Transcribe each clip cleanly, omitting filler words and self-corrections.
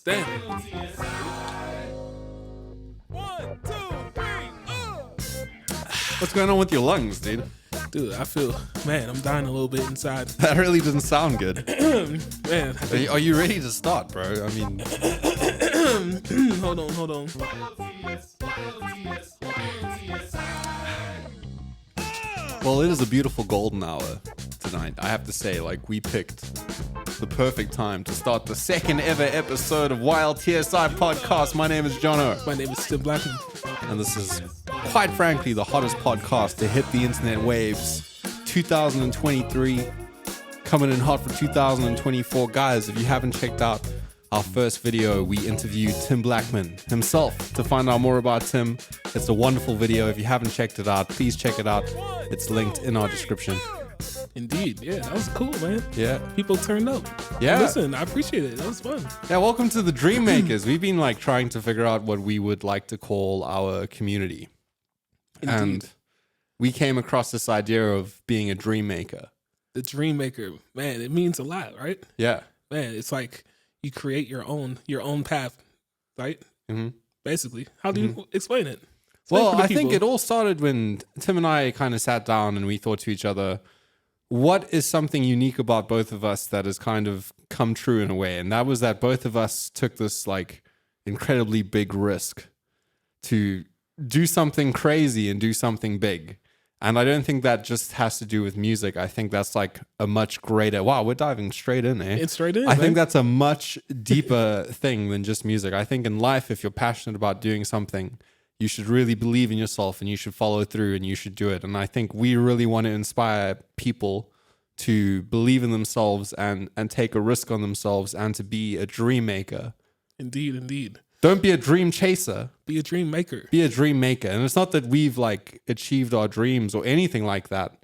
Damn. 1, 2, 3, What's going on with your lungs, dude? Dude, I feel, man, I'm dying a little bit inside. That really doesn't sound good. Man, Are you ready to start, bro? I mean, hold on. well, it is a beautiful golden hour tonight. I have to say, like, we picked the perfect time to start the second ever episode of YLTSI Podcast. My name is JONO. My name is TimBlackman. And this is, quite frankly, the hottest podcast to hit the internet waves. 2023, coming in hot for 2024. Guys, if you haven't checked out our first video, we interviewed TimBlackman himself to find out more about Tim. It's a wonderful video. If you haven't checked it out, please check it out. It's linked in our description. Indeed, yeah, that was cool, man. Yeah. People turned up. Yeah. Listen, I appreciate it. That was fun. Yeah, welcome to the Dream Makers. We've been like trying to figure out what we would like to call our community. Indeed. And we came across this idea of being a dream maker. The dream maker, man, it means a lot, right? Yeah. Man, it's like you create your own path, right? Mm-hmm. Basically. How do you explain it? Well, I think it all started when Tim and I kind of sat down and we thought to each other, what is something unique about both of us that has kind of come true in a way? And that was that both of us took this like incredibly big risk to do something crazy and do something big. And I don't think that just has to do with music. I think that's like a much greater, wow, we're diving straight in, eh? It's straight in, I man. think that's a much deeper thing than just music. I think in life, if you're passionate about doing something, you should really believe in yourself and you should follow through and you should do it. And I think we really want to inspire people to believe in themselves and take a risk on themselves and to be a dream maker. Indeed. Don't be a dream chaser. Be a dream maker. Be a dream maker. And it's not that we've like achieved our dreams or anything like that,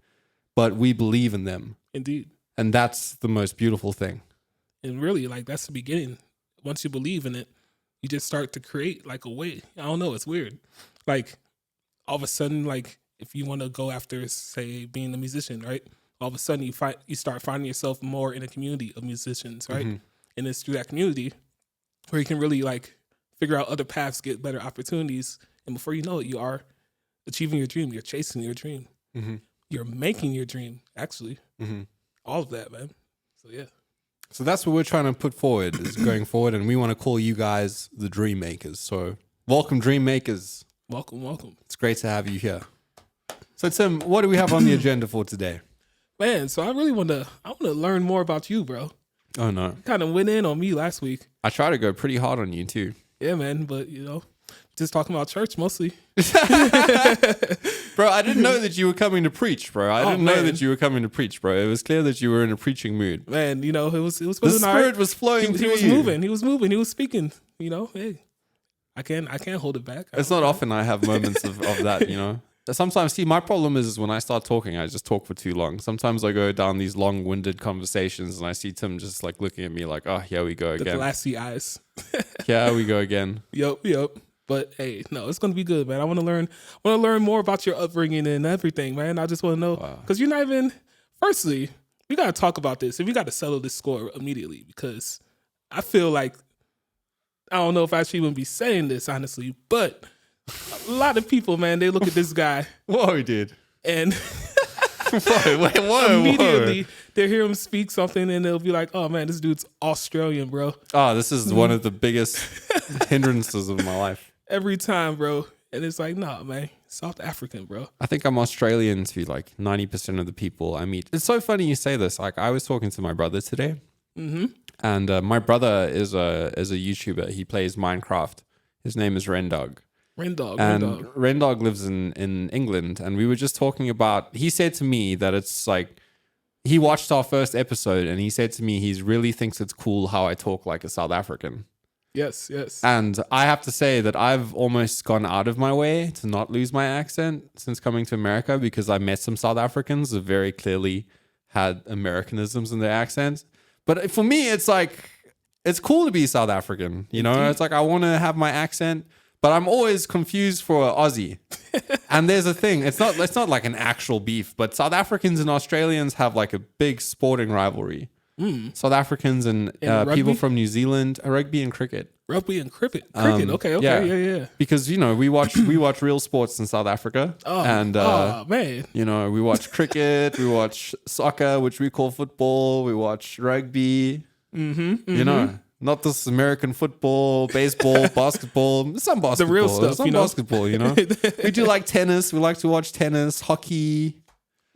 but we believe in them. Indeed. And that's the most beautiful thing. And really, like, that's the beginning. Once you believe in it, you just start to create like a way. I don't know. It's weird. Like all of a sudden, like if you want to go after, say, being a musician, right? All of a sudden you start finding yourself more in a community of musicians, right? Mm-hmm. And it's through that community where you can really like figure out other paths, get better opportunities. And before you know it, you are achieving your dream. You're chasing your dream. Mm-hmm. You're making your dream, actually. Mm-hmm. All of that, man. So, yeah. So that's what we're trying to put forward is going forward. And we want to call you guys the Dream Makers. So welcome, Dream Makers. Welcome. It's great to have you here. So Tim, what do we have on the agenda for today? Man, so I want to learn more about you, bro. Oh, no. You kind of went in on me last week. I try to go pretty hard on you too. Yeah, man, but just talking about church mostly. Bro, I didn't know that you were coming to preach, bro. I didn't know man. that you were coming to preach, bro. It was clear that you were in a preaching mood. Man, it was The spirit was flowing he through was you. moving. He was moving. He was speaking. Hey, I can't hold it back. It's not often I have moments of that, Sometimes, see, my problem is when I start talking, I just talk for too long. Sometimes I go down these long-winded conversations and I see Tim just like looking at me like, oh, here we go The again. glassy eyes. Here we go again. Yep. But hey, no, it's gonna be good, man. I want to learn more about your upbringing and everything, man. I just want to know because you're not even. Firstly, we gotta talk about this and we gotta settle this score immediately because I feel like I don't know if I should even be saying this honestly, but a lot of people, man, they look at this guy. Whoa, dude. And whoa. immediately they hear him speak something and they'll be like, oh man, this dude's Australian, bro. Oh, this is one of the biggest hindrances of my life. Every time, bro. And it's like, nah, man, South African, bro. I think I'm Australian to like 90% of the people I meet. It's so funny you say this. Like I was talking to my brother today. Mm-hmm. And my brother is a YouTuber. He plays Minecraft. His name is Rendog. Rendog lives in England. And we were just talking about, he said to me that it's like, he watched our first episode and he said to me, he really thinks it's cool how I talk like a South African. Yes. And I have to say that I've almost gone out of my way to not lose my accent since coming to America because I met some South Africans that very clearly had Americanisms in their accents. But for me, it's like, it's cool to be South African. It's like I want to have my accent, but I'm always confused for Aussie. And there's a thing. It's not like an actual beef, but South Africans and Australians have like a big sporting rivalry. South Africans and people from New Zealand, rugby and cricket. Rugby and cricket. Okay. Yeah. Because we watch real sports in South Africa, Man, we watch cricket, we watch soccer, which we call football, we watch rugby. Not this American football, baseball, basketball, some basketball, the real stuff, basketball. We do like tennis. We like to watch tennis, hockey.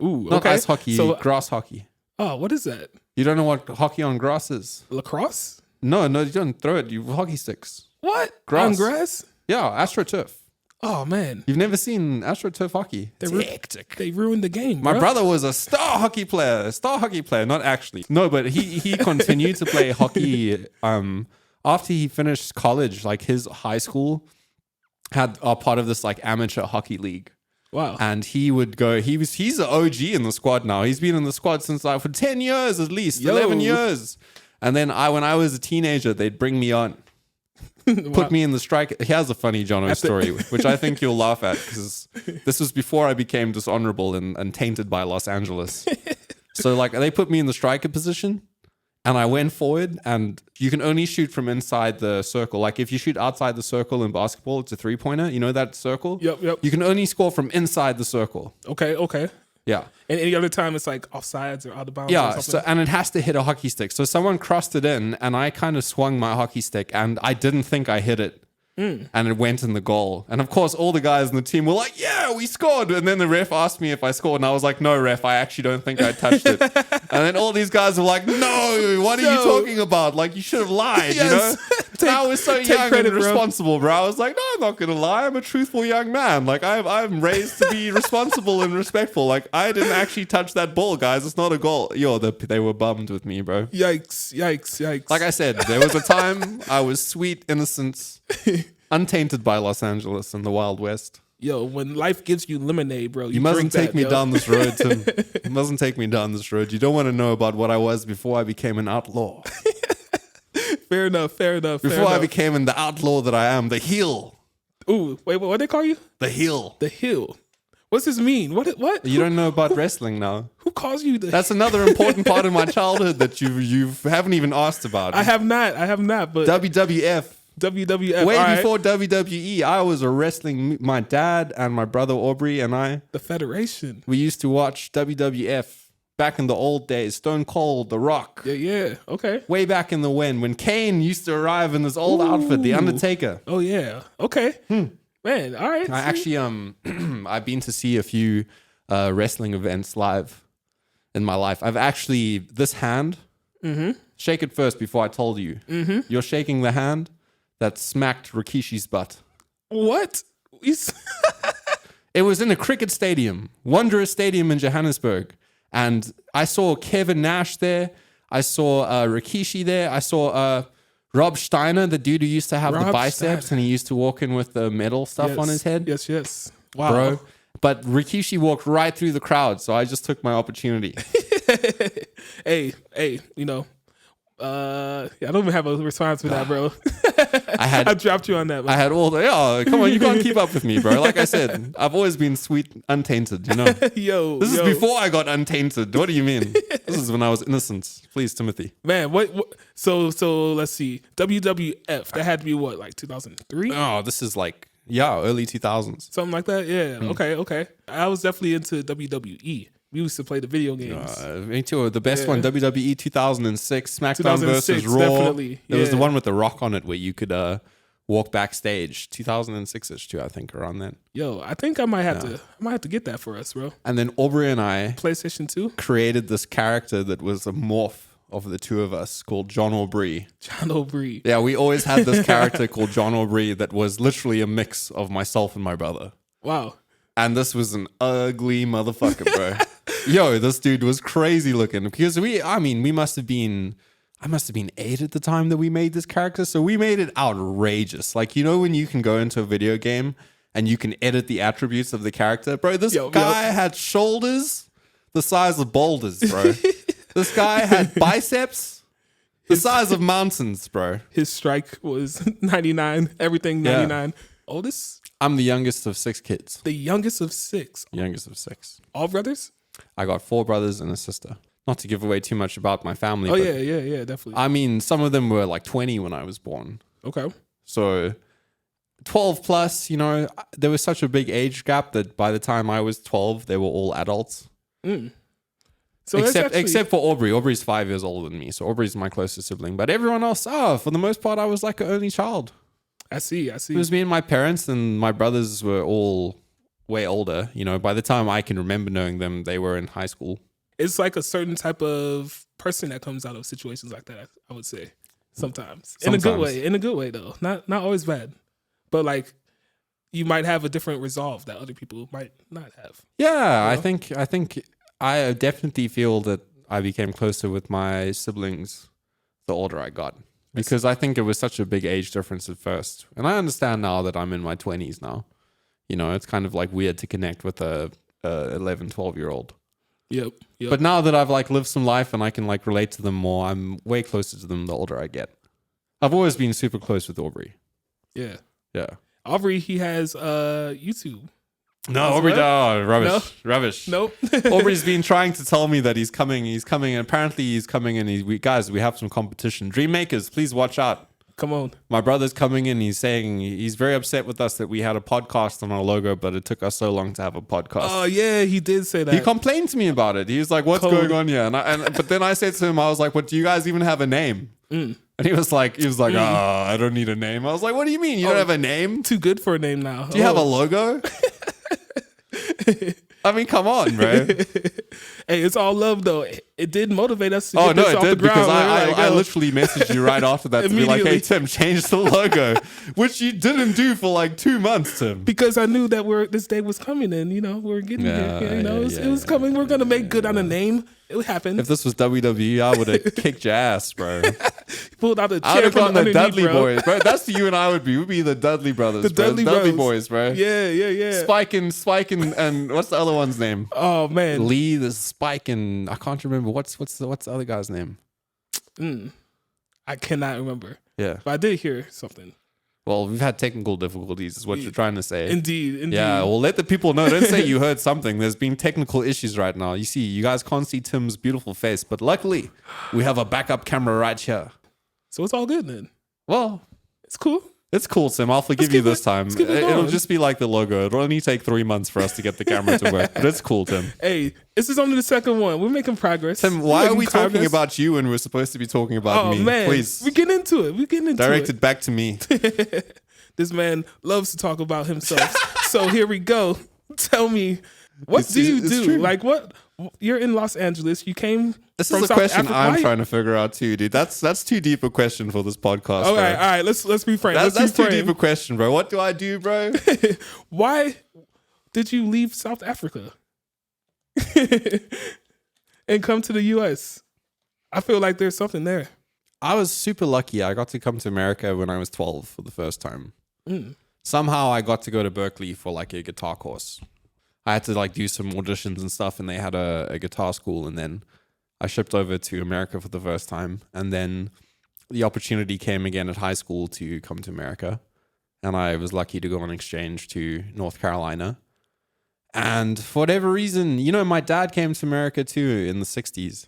Ooh, not ice hockey, grass hockey. Oh, what is that? You don't know what hockey on grass is? Lacrosse? No, you don't throw it. You hockey sticks. What? Grass. On grass? Yeah, AstroTurf. Oh, man. You've never seen AstroTurf hockey? It's hectic. They ruined the game, My brother was a star hockey player. Not actually. No, but he continued to play hockey after he finished college. Like his high school had a part of this like amateur hockey league. Wow. And he would go, he's an OG in the squad now. He's been in the squad since like for 10 years at least, 11 years. And then when I was a teenager, they'd bring me on. Put me in the strike. Here's a funny JONO story, which I think you'll laugh at because this was before I became dishonorable and tainted by Los Angeles. So like they put me in the striker position and I went forward and you can only shoot from inside the circle. Like if you shoot outside the circle in basketball, it's a 3-pointer. You know that circle? Yep. You can only score from inside the circle. Okay. Yeah. And any other time it's like offsides or out of bounds. Yeah. And it has to hit a hockey stick. So someone crossed it in and I kind of swung my hockey stick and I didn't think I hit it. And it went in the goal. And of course, all the guys in the team were like, yeah, we scored. And then the ref asked me if I scored. And I was like, no, ref, I actually don't think I touched it. And then all these guys were like, no, what are you talking about? Like, you should have lied, And I was so young and responsible, bro. I was like, no, I'm not going to lie. I'm a truthful young man. Like, I'm raised to be responsible and respectful. Like, I didn't actually touch that ball, guys. It's not a goal. They were bummed with me, bro. Yikes. Like I said, there was a time I was sweet innocence. Untainted by Los Angeles and the Wild West. Yo, when life gives you lemonade, bro, you mustn't take me down this road, Tim. You mustn't take me down this road. You don't want to know about what I was before I became an outlaw. Fair enough. Before I became the outlaw that I am, the heel. Ooh, wait, what they call you? The heel. The heel. What's this mean? What? You don't know about wrestling now. Who calls you the? That's another important part of my childhood that you haven't even asked about. I have not. But WWF. WWF. Before WWE, I was wrestling. My dad and my brother Aubrey and I. The Federation. We used to watch WWF back in the old days. Stone Cold, The Rock. Yeah. Okay. Way back in the when Kane used to arrive in this old outfit, The Undertaker. Oh yeah. Okay. Man, all right. I actually I've been to see a few wrestling events live in my life. I've actually this hand. Shake it first before I told you. You're shaking the hand that smacked Rikishi's butt. What? It was in a cricket stadium, Wanderers Stadium in Johannesburg. And I saw Kevin Nash there. I saw Rikishi there. I saw Rob Steiner, the dude who used to have the biceps and he used to walk in with the metal stuff on his head. Yes. Wow. Bro. But Rikishi walked right through the crowd, so I just took my opportunity. Hey, I don't even have a response for that, bro. I dropped you on that, man. I had all the, come on, you can't keep up with me, bro. Like I said, I've always been sweet, untainted, This is before I got untainted. What do you mean? This is when I was innocent. Please, Timothy. Man, what so let's see. WWF, that had to be what, like 2003? Oh, this is like, early 2000s. Something like that? Yeah, okay. I was definitely into WWE. We used to play the video games. Me too. The best one, WWE 2006, SmackDown 2006, versus Raw. Definitely. There was the one with the Rock on it where you could walk backstage. 2006ish too, I think, around then. Yo, I think I might have to get that for us, bro. And then Aubrey and I PlayStation 2 created this character that was a morph of the two of us called John Aubrey. John Aubrey. Yeah, we always had this character called John Aubrey that was literally a mix of myself and my brother. Wow. And this was an ugly motherfucker, bro. Yo, this dude was crazy looking because I must have been 8 at the time that we made this character. So we made it outrageous. Like, when you can go into a video game and you can edit the attributes of the character, bro, this guy had shoulders the size of boulders, bro. This guy had biceps the size of mountains, bro. His strike was 99, everything 99. Oldest? I'm the youngest of 6 kids. The youngest of 6. Youngest of 6. All brothers? I got 4 brothers and a sister. not to give away too much about my family. Oh, but yeah, definitely. I mean, some of them were like 20 when I was born. Okay. So 12 plus, you know, there was such a big age gap that by the time I was 12, they were all adults. So except for Aubrey. Aubrey's 5 years older than me. So Aubrey's my closest sibling. But everyone else, for the most part, I was like an only child. I see. It was me and my parents, and my brothers were all way older. You know, by the time I can remember knowing them, they were in high school. It's like a certain type of person that comes out of situations like that, I would say. Sometimes. In a good way. In a good way, though. Not always bad. But like, you might have a different resolve that other people might not have. Yeah, you know? I think I definitely feel that I became closer with my siblings the older I got. Because I think it was such a big age difference at first. And I understand now that I'm in my 20s now. You know, it's kind of like weird to connect with a 11, 12-year-old. Yep. But now that I've like lived some life and I can like relate to them more, I'm way closer to them the older I get. I've always been super close with Aubrey. Yeah. Yeah. Aubrey, he has YouTube. No, Aubrey, rubbish. Nope. Aubrey's been trying to tell me that he's coming. And apparently he's coming and guys, we have some competition. Dream makers, please watch out. Come on. My brother's coming in. He's saying he's very upset with us that we had a podcast on our logo, but it took us so long to have a podcast. Oh yeah, he did say that. He complained to me about it. He was like, "What's going on here?" But then I said to him, I was like, "What? Do you guys even have a name?" And he was like, I don't need a name. I was like, "What do you mean? You don't have a name? Too good for a name now. Do you have a logo?" I mean, come on, bro. Hey, it's all love, though. It did motivate us to get this it off did, the ground. because I literally messaged you right after that to be like, hey, Tim, change the logo, which you didn't do for like 2 months, Tim. Because I knew that this day was coming and, you know, we're getting here. You know, it was coming. We're going to make good on a name. It would happen. If this was WWE, I would have kicked your ass, bro. Pulled out the chair. I would have gone the Dudley bro. Boys, bro. That's who you and I would be. We'd be the Dudley brothers, the Dudley Boys, bro. Yeah. Spike and what's the other one's name? Oh man, Lee. There's Spike and I can't remember what's the other guy's name. I cannot remember. Yeah, but I did hear something. Well, we've had technical difficulties, is what you're trying to say. Indeed. Yeah, well, let the people know. Don't say you heard something. There's been technical issues right now. You see, you guys can't see Tim's beautiful face, but luckily, we have a backup camera right here. So it's all good then. Well, it's cool. It's cool, Tim. I'll forgive you this time. It'll just be like the logo. It'll only take 3 months for us to get the camera to work, but it's cool, Tim. Hey, this is only the second one. We're making progress. Tim, why are we talking about you when we're supposed to be talking about me? Oh, man. Please. We get into it. Direct it back to me. This man loves to talk about himself. So here we go. Tell me, what do you do? True. Like what? You're in Los Angeles. You came This from is a South question Africa. I'm trying to figure out too, dude. That's too deep a question for this podcast. All right. Let's be frank. That's too deep a question, bro. What do I do, bro? Why did you leave South Africa and come to the US? I feel like there's something there. I was super lucky. I got to come to America when I was 12 for the first time. Somehow I got to go to Berkeley for like a guitar course. I had to like do some auditions and stuff, and they had a guitar school, and then I shipped over to America for the first time, and then the opportunity came again at high school to come to America, and I was lucky to go on exchange to North Carolina. And for whatever reason, you know, my dad came to America too in the 60s,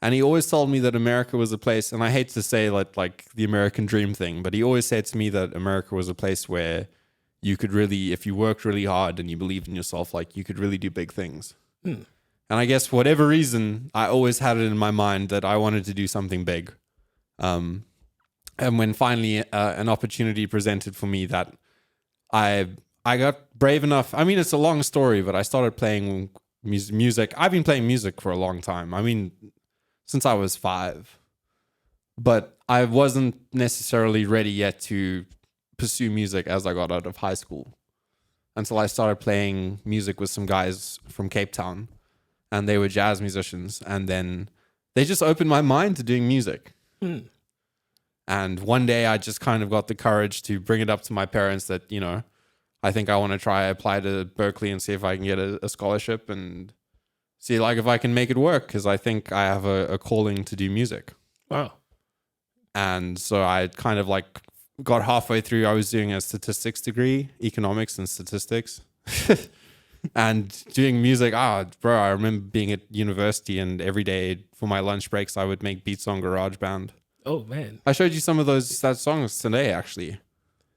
and he always told me that America was a place, and I hate to say like the American dream thing, but he always said to me that America was a place where you could really, if you worked really hard and you believed in yourself, like you could really do big things. And I guess for whatever reason, I always had it in my mind that I wanted to do something big. And when finally an opportunity presented for me that I got brave enough. I mean, it's a long story, but I started playing music. I've been playing music for a long time. I mean, since I was 5. But I wasn't necessarily ready yet to pursue music as I got out of high school until I started playing music with some guys from Cape Town, and they were jazz musicians, and then they just opened my mind to doing music. And one day I just kind of got the courage to bring it up to my parents that, you know, I think I want to try apply to Berkeley and see if I can get a scholarship and see like if I can make it work, because I think I have a calling to do music. Wow. And so I kind of like got halfway through. I was doing a statistics degree, economics and statistics. and doing music. Bro, I remember being at university and every day for my lunch breaks, I would make beats on GarageBand. Oh man, I showed you some of that songs today, actually.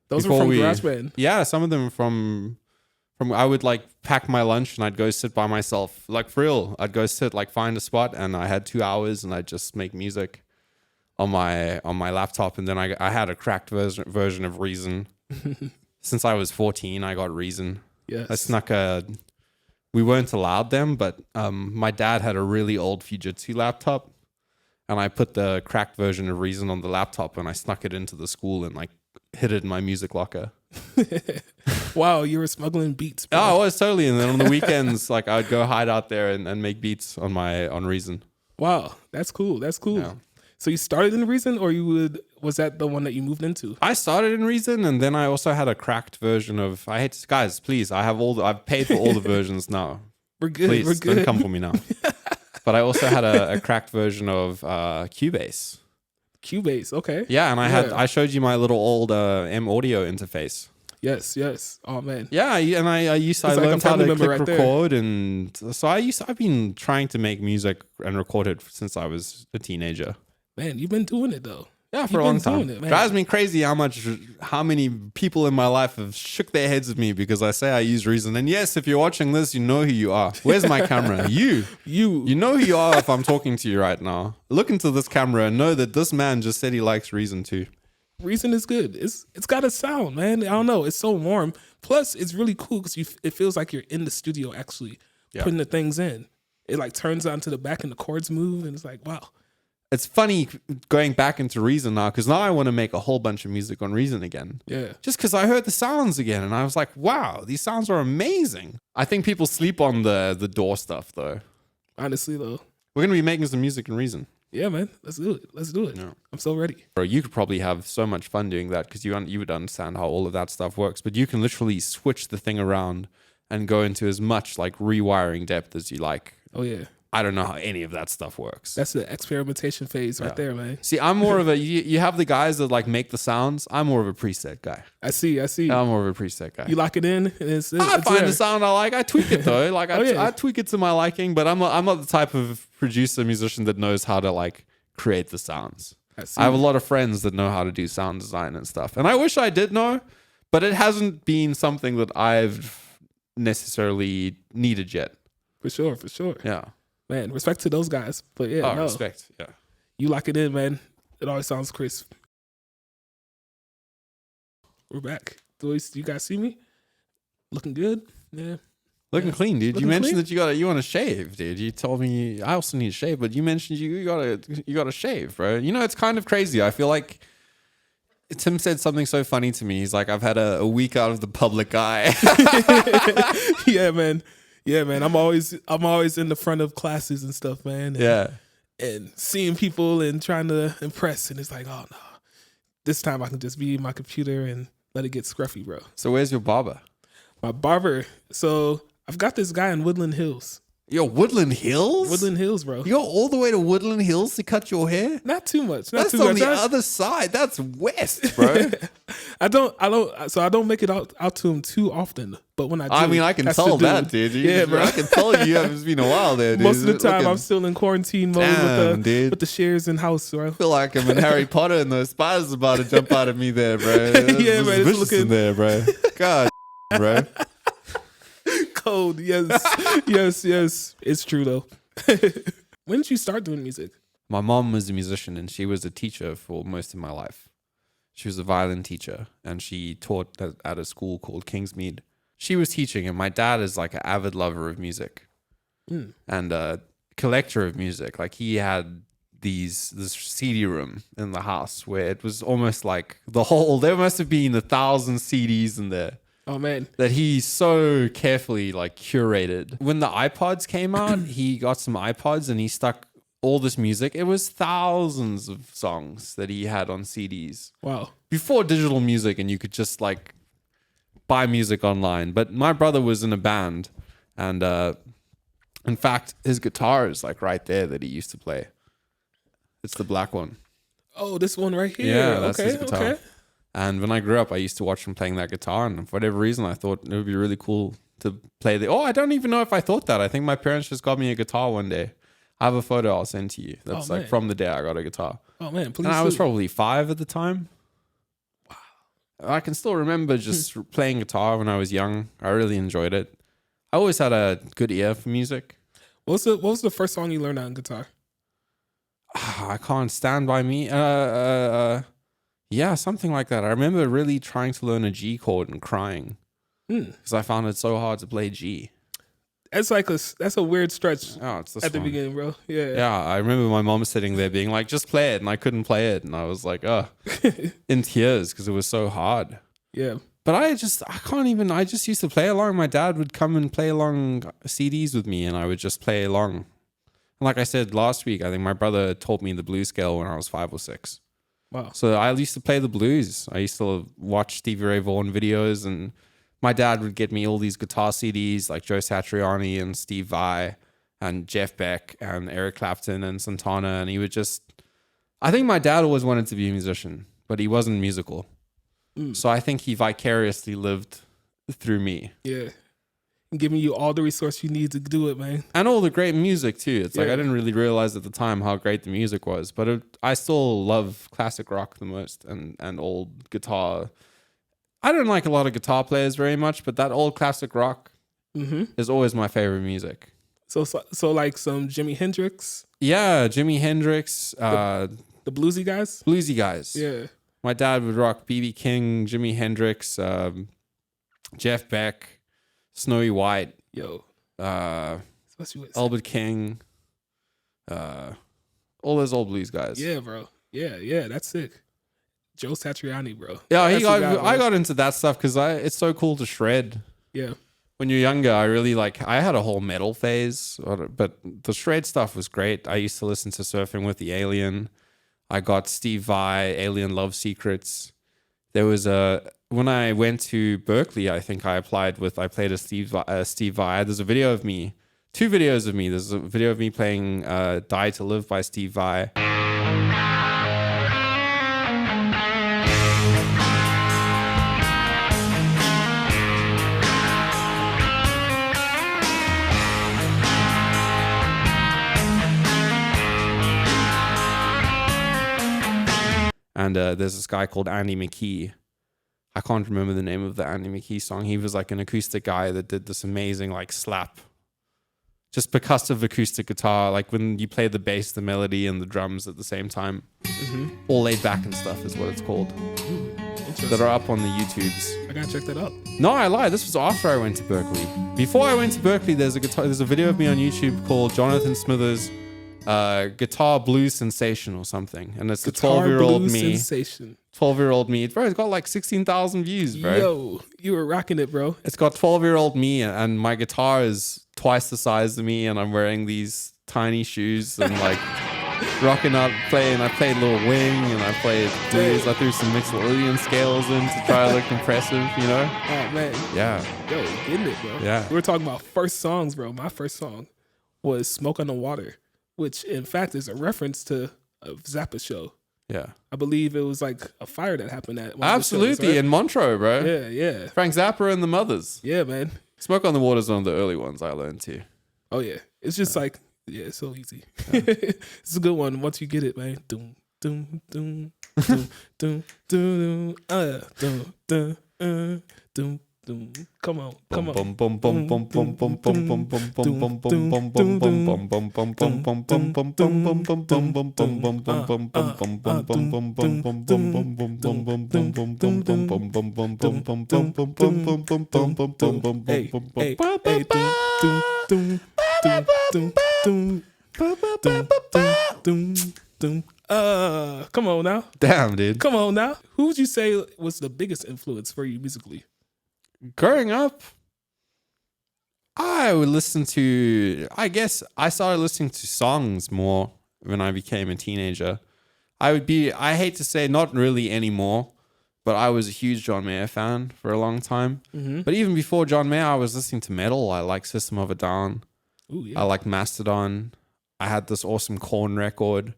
Those were from GarageBand. Yeah, some of them from I would like pack my lunch and I'd go sit by myself, like for real. I'd go sit, like find a spot, and I had 2 hours and I'd just make music on my laptop. And then I had a cracked version of Reason. Since I was 14, I got Reason. Yes. I snuck we weren't allowed them, but my dad had a really old Fujitsu laptop, and I put the cracked version of Reason on the laptop and I snuck it into the school and like hid it in my music locker. Wow, you were smuggling beats, bro. Oh, I was totally. And then on the weekends, like I'd go hide out there and make beats on Reason. Wow, that's cool. That's cool. Yeah. So you started in Reason, or was that the one that you moved into? I started in Reason, and then I also had a cracked version of. Guys, please. I've paid for all the versions now. We're good. Please, we're good. Don't come for me now. But I also had a cracked version of Cubase. Cubase, okay. Yeah, and I showed you my little old M Audio interface. Yes. Oh man. Yeah, and I learned how to click record, and so I've been trying to make music and record it since I was a teenager. Man, you've been doing it though. Yeah, for a long time. It drives me crazy how many people in my life have shook their heads at me because I say I use Reason. And yes, if you're watching this, you know who you are. Where's my camera? You know who you are if I'm talking to you right now. Look into this camera and know that this man just said he likes Reason too. Reason is good. It's got a sound, man. I don't know. It's so warm. Plus, it's really cool because it feels like you're in the studio actually putting the things in. It like turns on to the back and the chords move, and it's like, wow. It's funny going back into Reason now because now I want to make a whole bunch of music on Reason again. Yeah. Just because I heard the sounds again and I was like, wow, these sounds are amazing. I think people sleep on the DAW stuff though. Honestly though. We're going to be making some music in Reason. Yeah, man. Let's do it. Yeah. I'm so ready. Bro, you could probably have so much fun doing that because you would understand how all of that stuff works. But you can literally switch the thing around and go into as much like rewiring depth as you like. Oh, yeah. I don't know how any of that stuff works. That's the experimentation phase right there, man. See, I'm more of a, you have the guys that like make the sounds. I'm more of a preset guy. I see. I'm more of a preset guy. You lock it in. And I find the sound I like. I tweak it though. Like I tweak it to my liking, but I'm not the type of producer, musician that knows how to like create the sounds. I have a lot of friends that know how to do sound design and stuff. And I wish I did know, but it hasn't been something that I've necessarily needed yet. For sure. Yeah. Man, respect to those guys. But yeah, respect. Yeah. You lock it in, man. It always sounds crisp. We're back. Do you guys see me? Looking good? Yeah. Looking clean, dude. You mentioned that you want to shave, dude. You told me I also need to shave, but you mentioned you gotta shave, bro. You know, it's kind of crazy. I feel like Tim said something so funny to me. He's like, I've had a week out of the public eye. Yeah, man. Yeah, man. I'm always in the front of classes and stuff, man. And seeing people and trying to impress, and it's like, oh no, this time I can just be in my computer and let it get scruffy, bro. So where's your barber? My barber. So I've got this guy in Woodland Hills. Yo, Woodland Hills? Woodland Hills, bro. You go all the way to Woodland Hills to cut your hair? Not too much. That's on the other side. That's west, bro. I don't make it out to him too often. But when I do, I mean, I can tell that, dude. Yeah, bro. I can tell you haven't been a while there, dude. Most of the time, I'm still in quarantine mode with the shares in house, bro. I feel like I'm in Harry Potter and those spiders about to jump out of me there, bro. Yeah, man. It's looking in there, bro. God, bro. Cold, yes. It's true though. When did you start doing music? My mom was a musician and she was a teacher for most of my life. She was a violin teacher and she taught at a school called Kingsmead. She was teaching, and my dad is like an avid lover of music and a collector of music. Like he had this CD room in the house where it was almost like there must have been 1,000 CDs in there. Oh man, that he so carefully like curated. When the iPods came out, he got some iPods and he stuck all this music. It was thousands of songs that he had on CDs. Wow. Before digital music, and you could just like buy music online. But my brother was in a band, and in fact, his guitar is like right there that he used to play. It's the black one. Oh, this one right here. Yeah, that's his guitar. Okay. And when I grew up, I used to watch him playing that guitar. And for whatever reason, I thought it would be really cool to play the. Oh, I don't even know if I thought that. I think my parents just got me a guitar one day. I have a photo I'll send to you. That's like from the day I got a guitar. Oh man, please. And I was probably 5 at the time. Wow. I can still remember just playing guitar when I was young. I really enjoyed it. I always had a good ear for music. What was the first song you learned on guitar? I Can't Stand By Me. Yeah, something like that. I remember really trying to learn a G chord and crying because I found it so hard to play G. That's a weird stretch at the beginning, bro. Yeah. Yeah, I remember my mom sitting there being like, just play it. And I couldn't play it. And I was like, oh, in tears because it was so hard. Yeah. But I just used to play along. My dad would come and play along CDs with me and I would just play along. And like I said last week, I think my brother taught me the blues scale when I was 5 or 6. Wow. So I used to play the blues. I used to watch Stevie Ray Vaughan videos and my dad would get me all these guitar CDs like Joe Satriani and Steve Vai and Jeff Beck and Eric Clapton and Santana. And he would I think my dad always wanted to be a musician, but he wasn't musical. So I think he vicariously lived through me. Yeah. And giving you all the resource you need to do it, man. And all the great music too. It's like I didn't really realize at the time how great the music was, but I still love classic rock the most and old guitar. I don't like a lot of guitar players very much, but that old classic rock is always my favorite music. So like some Jimi Hendrix? Yeah, Jimi Hendrix. The bluesy guys? Bluesy guys. Yeah. My dad would rock B.B. King, Jimi Hendrix, Jeff Beck, Snowy White. Yo. Albert King. All those old blues guys. Yeah, bro. Yeah, that's sick. Joe Satriani, bro. Yeah, I got into that stuff because it's so cool to shred. Yeah. When you're younger, I had a whole metal phase, but the shred stuff was great. I used to listen to Surfing with the Alien. I got Steve Vai, Alien Love Secrets. There was when I went to Berkeley, I think I played a Steve Vai. There's a video of me, 2 videos of me. There's a video of me playing Die to Live by Steve Vai. And there's this guy called Andy McKee. I can't remember the name of the Andy McKee song. He was like an acoustic guy that did this amazing like slap. Just percussive acoustic guitar, like when you play the bass, the melody, and the drums at the same time. All laid back and stuff is what it's called. That are up on the YouTubes. I gotta check that out. No, I lied. This was after I went to Berkeley. Before I went to Berkeley, there's a video of me on YouTube called Jonathan Smithers Guitar Blues Sensation or something, and it's the 12-year-old me. 12-year-old me, bro. It's got like 16,000 views, bro. Yo, you were rocking it, bro. It's got 12-year-old me, and my guitar is twice the size of me, and I'm wearing these tiny shoes and like rocking out, playing. I played Little Wing, and I played blues. I threw some Mixolydian scales in to try to look impressive, you know? Oh man, yeah. Yo, getting it, bro. Yeah, we were talking about first songs, bro. My first song was "Smoke on the Water," which in fact is a reference to a Zappa show. Yeah. I believe it was like a fire that happened at one Absolutely, of the shows, right? In Montreux, bro. Yeah. Frank Zappa and the Mothers. Yeah, man. Smoke on the Water is one of the early ones I learned too. Oh yeah. It's just like, yeah, it's so easy. Yeah. It's a good one once you get it, man. Doom, doom, doom, doom, doom, doom, doom, doom, doom. Come on. Come on now. Damn, dude. Come on now. Who would you say was the biggest influence for you musically? Growing up, I guess I started listening to songs more when I became a teenager. I hate to say not really anymore, but I was a huge John Mayer fan for a long time. But even before John Mayer, I was listening to metal. I liked System of a Down. Ooh, yeah. I liked Mastodon. I had this awesome Korn record.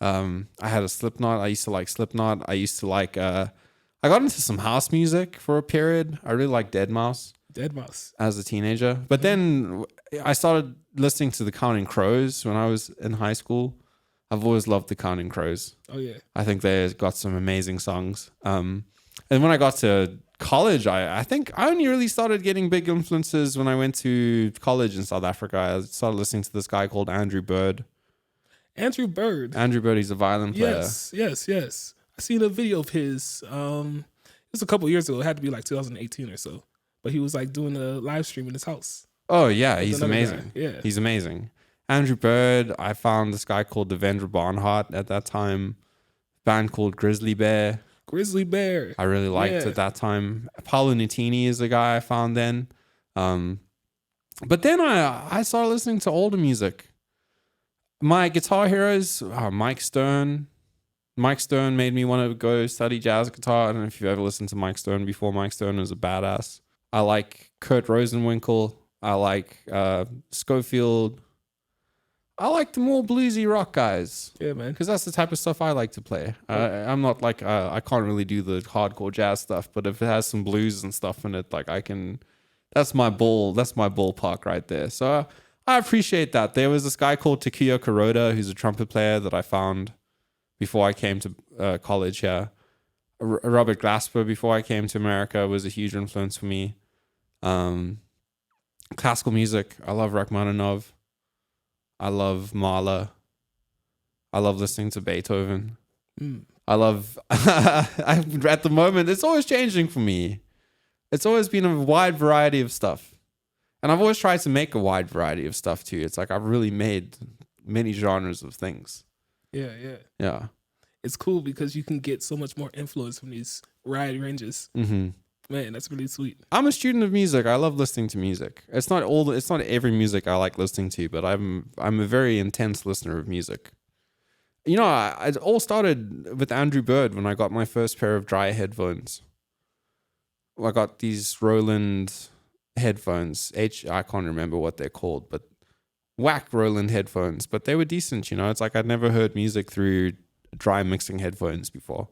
I had a Slipknot. I used to like Slipknot. I used to like... I got into some house music for a period. I really like deadmau5. Deadmau5. as a teenager. But then I started listening to the Counting Crows when I was in high school. I've always loved the Counting Crows. Oh yeah. I think they got some amazing songs. And when I got to college, I think I only really started getting big influences when I went to college in South Africa. I started listening to this guy called Andrew Bird. Andrew Bird, he's a violin player. Yes. I seen a video of his. It was a couple years ago. It had to be like 2018 or so. But he was like doing a live stream in his house. Oh yeah, he's amazing. Guy. Yeah, he's amazing. Andrew Bird. I found this guy called Devendra Barnhart at that time. Band called Grizzly Bear. I really liked at that time. Paolo Nutini is the guy I found then. But then I started listening to older music. My guitar heroes, Mike Stern. Mike Stern made me want to go study jazz guitar. I don't know if you've ever listened to Mike Stern before. Mike Stern was a badass. I like Kurt Rosenwinkel. I like Schofield. I like the more bluesy rock guys. Yeah, man. Because that's the type of stuff I like to play. I'm not like, I can't really do the hardcore jazz stuff, but if it has some blues and stuff in it, like I can, that's my ballpark right there. So I appreciate that. There was this guy called Takuya Kuroda, who's a trumpet player that I found before I came to college here. Robert Glasper, before I came to America, was a huge influence for me. Classical music, I love Rachmaninoff. I love Mahler. I love listening to Beethoven. I love, at the moment, it's always changing for me. It's always been a wide variety of stuff. And I've always tried to make a wide variety of stuff too. It's like I've really made many genres of things. Yeah. It's cool because you can get so much more influence from these wide ranges. Mm-hmm. Man, that's really sweet. I'm a student of music. I love listening to music. It's not every music I like listening to, but I'm a very intense listener of music. You know, it all started with Andrew Bird when I got my first pair of dry headphones. I got these Roland headphones. I can't remember what they're called, but whack Roland headphones. But they were decent, you know. It's like I'd never heard music through dry mixing headphones before.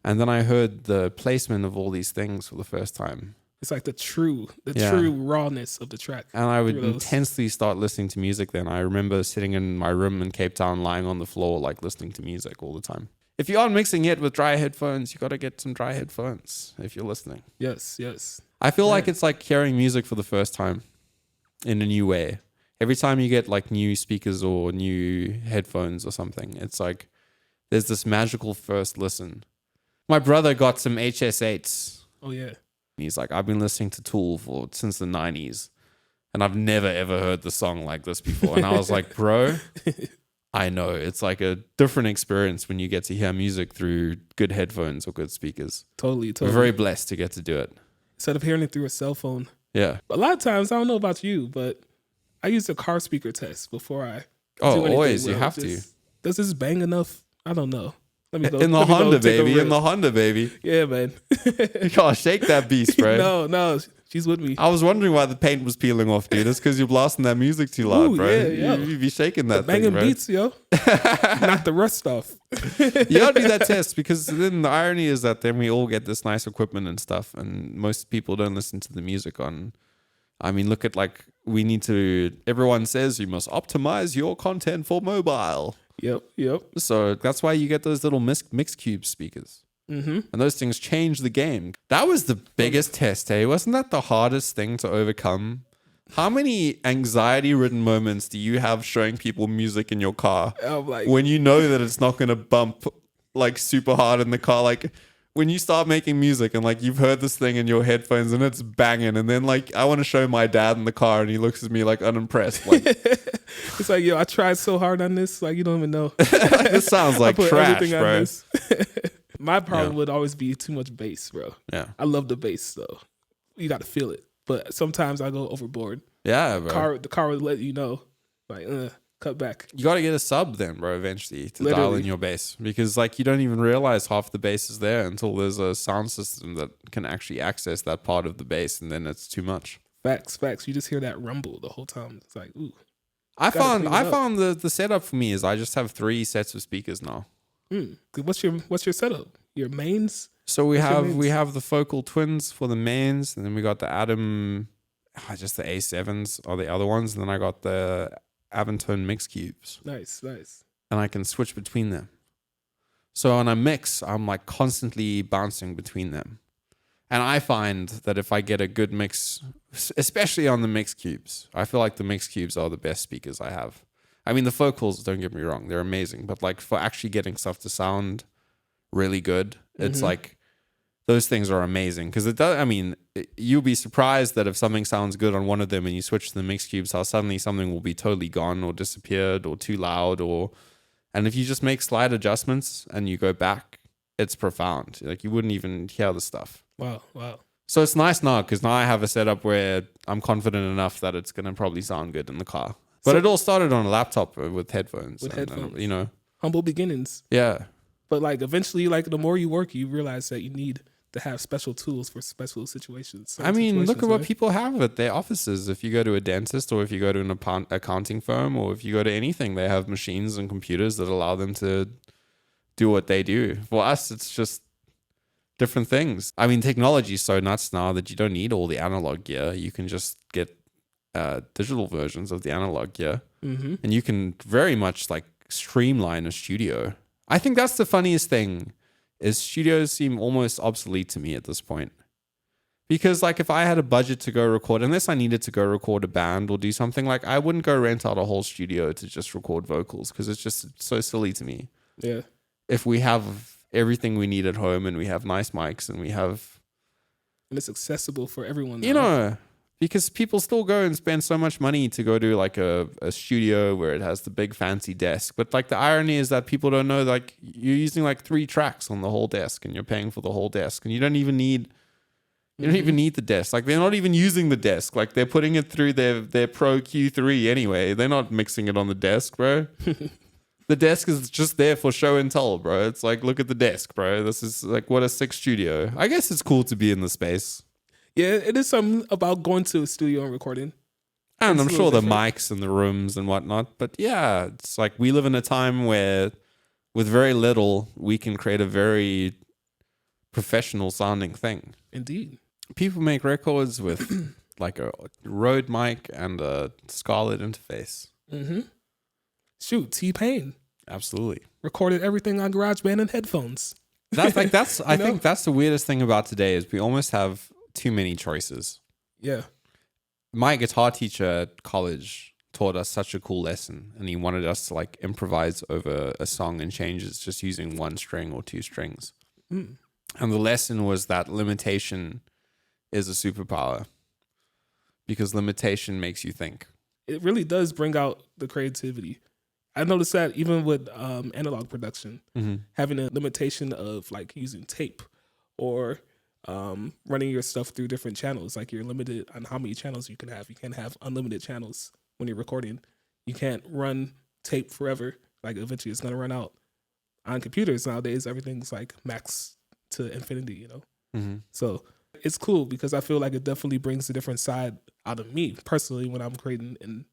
And then I heard the placement of all these things for the first time. It's like the true rawness of the track. And I would intensely start listening to music then. I remember sitting in my room in Cape Town, lying on the floor, like listening to music all the time. If you aren't mixing it with dry headphones, you got to get some dry headphones if you're listening. Yes. I feel like it's like hearing music for the first time in a new way. Every time you get like new speakers or new headphones or something, it's like there's this magical first listen. My brother got some HS8s. Oh, yeah. He's like, I've been listening to Tool since the 90s, and I've never, ever heard the song like this before. And I was like, bro, I know. It's like a different experience when you get to hear music through good headphones or good speakers. Totally. We're very blessed to get to do it. Instead of hearing it through a cell phone. Yeah. A lot of times, I don't know about you, but I use a car speaker test before I do anything. Always. You have to. Does this bang enough? I don't know. In the Honda, baby. Yeah, man. You can't shake that beast, bro. No, she's with me. I was wondering why the paint was peeling off, dude. It's because you're blasting that music too loud, bro. Yeah, you be shaking that thing, bro. Banging beats, yo. Knock the rust off. You gotta do that test, because then the irony is that then we all get this nice equipment and stuff, and most people don't listen to the music on. I mean, look at everyone says you must optimize your content for mobile. Yep. So that's why you get those little Mixcube speakers. Mm-hmm. And those things change the game. That was the biggest test, hey? Wasn't that the hardest thing to overcome? How many anxiety-ridden moments do you have showing people music in your car when you know that it's not going to bump like super hard in the car? Like when you start making music and like you've heard this thing in your headphones and it's banging, and then like I want to show my dad in the car and he looks at me like unimpressed. Like it's like, yo, I tried so hard on this, like you don't even know. This sounds like trash, bro. My problem would always be too much bass, bro. Yeah, I love the bass though. You got to feel it, but sometimes I go overboard. Yeah, bro. The car would let you know, like, cut back. You got to get a sub then, bro, eventually to dial in your bass, because like you don't even realize half the bass is there until there's a sound system that can actually access that part of the bass, and then it's too much. Facts. You just hear that rumble the whole time. It's like, ooh. I found the setup for me is I just have 3 sets of speakers now. What's your setup? your mains? So we have the focal twins for the mains, and then we got the Adam, just the A7s are the other ones, and then I got the Avantone mix cubes. Nice. And I can switch between them. So on a mix, I'm like constantly bouncing between them. And I find that if I get a good mix, especially on the mix cubes, I feel like the mix cubes are the best speakers I have. I mean, the focals, don't get me wrong, they're amazing. But like for actually getting stuff to sound really good, it's like those things are amazing. Because it does, I mean, you'll be surprised that if something sounds good on one of them and you switch to the mix cubes, how suddenly something will be totally gone or disappeared or too loud and if you just make slight adjustments and you go back, it's profound. Like you wouldn't even hear the stuff. Wow. So it's nice now because now I have a setup where I'm confident enough that it's going to probably sound good in the car. But it all started on a laptop with headphones. And, humble beginnings. Yeah. But like eventually, like the more you work, you realize that you need to have special tools for special situations. I mean, look at what people have at their offices. If you go to a dentist or if you go to an accounting firm or if you go to anything, they have machines and computers that allow them to do what they do. For us, it's just different things. I mean, technology is so nuts now that you don't need all the analog gear. You can just get digital versions of the analog gear. And you can very much like streamline a studio. I think that's the funniest thing. Is studios seem almost obsolete to me at this point. Because like if I had a budget to go record, unless I needed to go record a band or do something, like I wouldn't go rent out a whole studio to just record vocals because it's just so silly to me. Yeah. If we have everything we need at home and we have nice mics and and it's accessible for everyone. You know, because people still go and spend so much money to go to like a studio where it has the big fancy desk. But like the irony is that people don't know like you're using like 3 tracks on the whole desk and you're paying for the whole desk and you don't even need the desk. Like they're not even using the desk. Like they're putting it through their Pro Q3 anyway. They're not mixing it on the desk, bro. The desk is just there for show and tell, bro. It's like, look at the desk, bro. This is like what a sick studio. I guess it's cool to be in the space. Yeah, it is something about going to a studio and recording. And I'm sure the mics and the rooms and whatnot. But yeah, it's like we live in a time where with very little, we can create a very professional sounding thing. Indeed. People make records with like a Rode mic and a Scarlett interface. Shoot, T-Pain. Absolutely. Recorded everything on GarageBand and headphones. I think that's the weirdest thing about today is we almost have too many choices. Yeah. My guitar teacher at college taught us such a cool lesson, and he wanted us to like improvise over a song and changes just using 1 string or 2 strings. And the lesson was that limitation is a superpower because limitation makes you think. It really does bring out the creativity. I noticed that even with analog production, having a limitation of like using tape or running your stuff through different channels. Like you're limited on how many channels you can have. You can't have unlimited channels when you're recording. You can't run tape forever. Like eventually it's going to run out. On computers nowadays, everything's like max to infinity, you know? So it's cool because I feel like it definitely brings a different side out of me personally when I'm creating in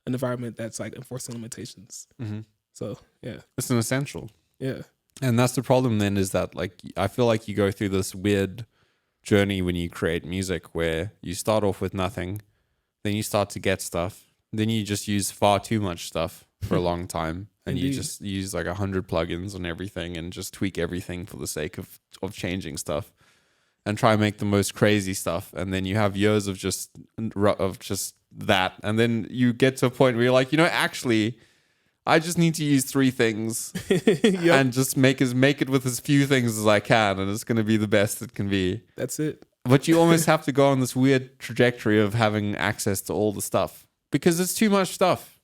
an environment that's like enforcing limitations. So yeah. It's an essential. Yeah. And that's the problem then is that like I feel like you go through this weird journey when you create music where you start off with nothing, then you start to get stuff, then you just use far too much stuff for a long time and you just use like 100 plugins on everything and just tweak everything for the sake of changing stuff and try and make the most crazy stuff, and then you have years of just that, and then you get to a point where you're like, you know, actually I just need to use 3 things and just make it with as few things as I can, and it's going to be the best it can be. That's it. But you almost have to go on this weird trajectory of having access to all the stuff because it's too much stuff.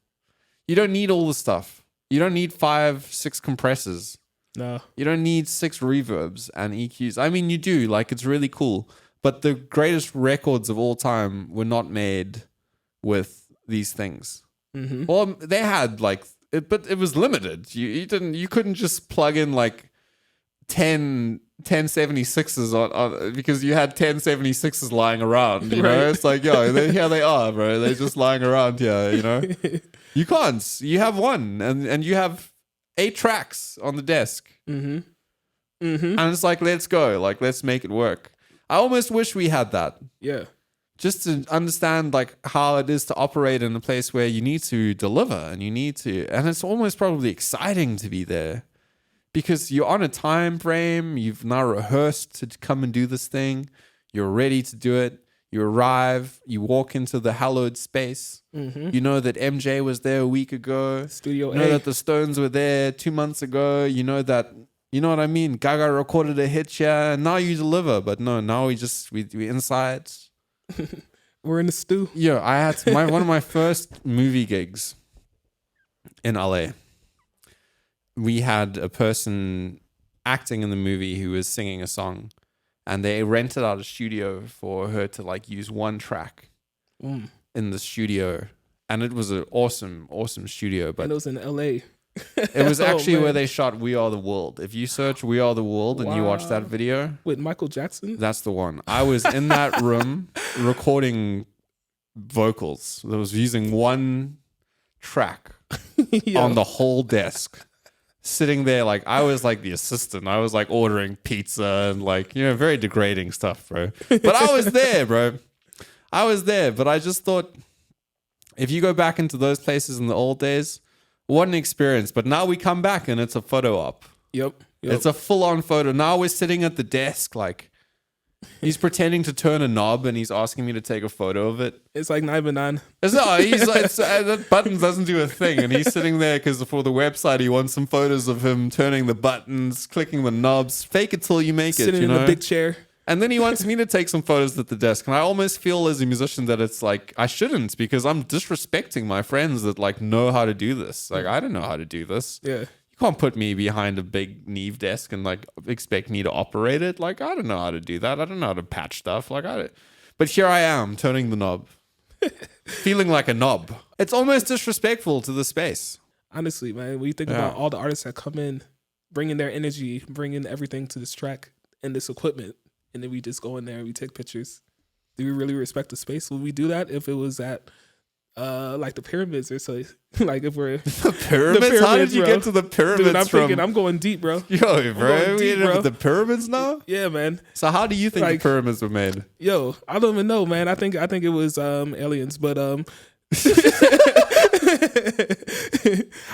You don't need all the stuff. You don't need 5-6 compressors. No. You don't need 6 reverbs and EQs. I mean, you do. Like, it's really cool. But the greatest records of all time were not made with these things. Well, they had like... but it was limited. You couldn't just plug in like 10 1076s on because you had 1076s lying around, you know? It's like, yo, here they are, bro. They're just lying around here, you know? You can't. You have one and you have 8 tracks on the desk. And it's like, let's go. Like, let's make it work. I almost wish we had that. Yeah. Just to understand like how it is to operate in a place where you need to deliver and it's almost probably exciting to be there because you're on a time frame. You've now rehearsed to come and do this thing. You're ready to do it. You arrive, you walk into the hallowed space. You know that MJ was there a week ago. Studio You know A. that the Stones were there 2 months ago. You know what I mean? Gaga recorded a hit here and now you deliver. But no, now we inside. We're in the stew. Yeah, I had one of my first movie gigs in LA. We had a person acting in the movie who was singing a song, and they rented out a studio for her to like use one track in the studio, and it was an awesome studio. But and it was in LA. It was actually where they shot "We Are the World." If you search "We Are the World" and you watch that video, with Michael Jackson, that's the one. I was in that room recording vocals. I was using one track on the whole desk, sitting there like I was like the assistant. I was like ordering pizza and like very degrading stuff, bro. But I was there, bro. I was there. But I just thought, if you go back into those places in the old days. What an experience. But now we come back and it's a photo op. Yep. It's a full-on photo. Now we're sitting at the desk like he's pretending to turn a knob and he's asking me to take a photo of it. It's like 9 He's like, that buttons doesn't do a thing. And he's sitting there because for the website, he wants some photos of him turning the buttons, clicking the knobs. Fake it till you make sitting it, in a big chair. And then he wants me to take some photos at the desk. And I almost feel as a musician that it's like, I shouldn't because I'm disrespecting my friends that like know how to do this. Like, I don't know how to do this. Yeah. You can't put me behind a big Neve desk and like expect me to operate it. Like, I don't know how to do that. I don't know how to patch stuff. But here I am turning the knob, feeling like a knob. It's almost disrespectful to the space. Honestly, man, when you think about all the artists that come in, bringing their energy, bringing everything to this track and this equipment, and then we just go in there and we take pictures. Do we really respect the space? Would we do that if it was at like the pyramids or so? Like if we're the pyramids? How did you get to the pyramids? Dude, thinking I'm going deep, bro. Yo, bro, we ended up with the pyramids now? Yeah, man. So how do you think the pyramids were made? Yo, I don't even know, man. I think it was aliens, but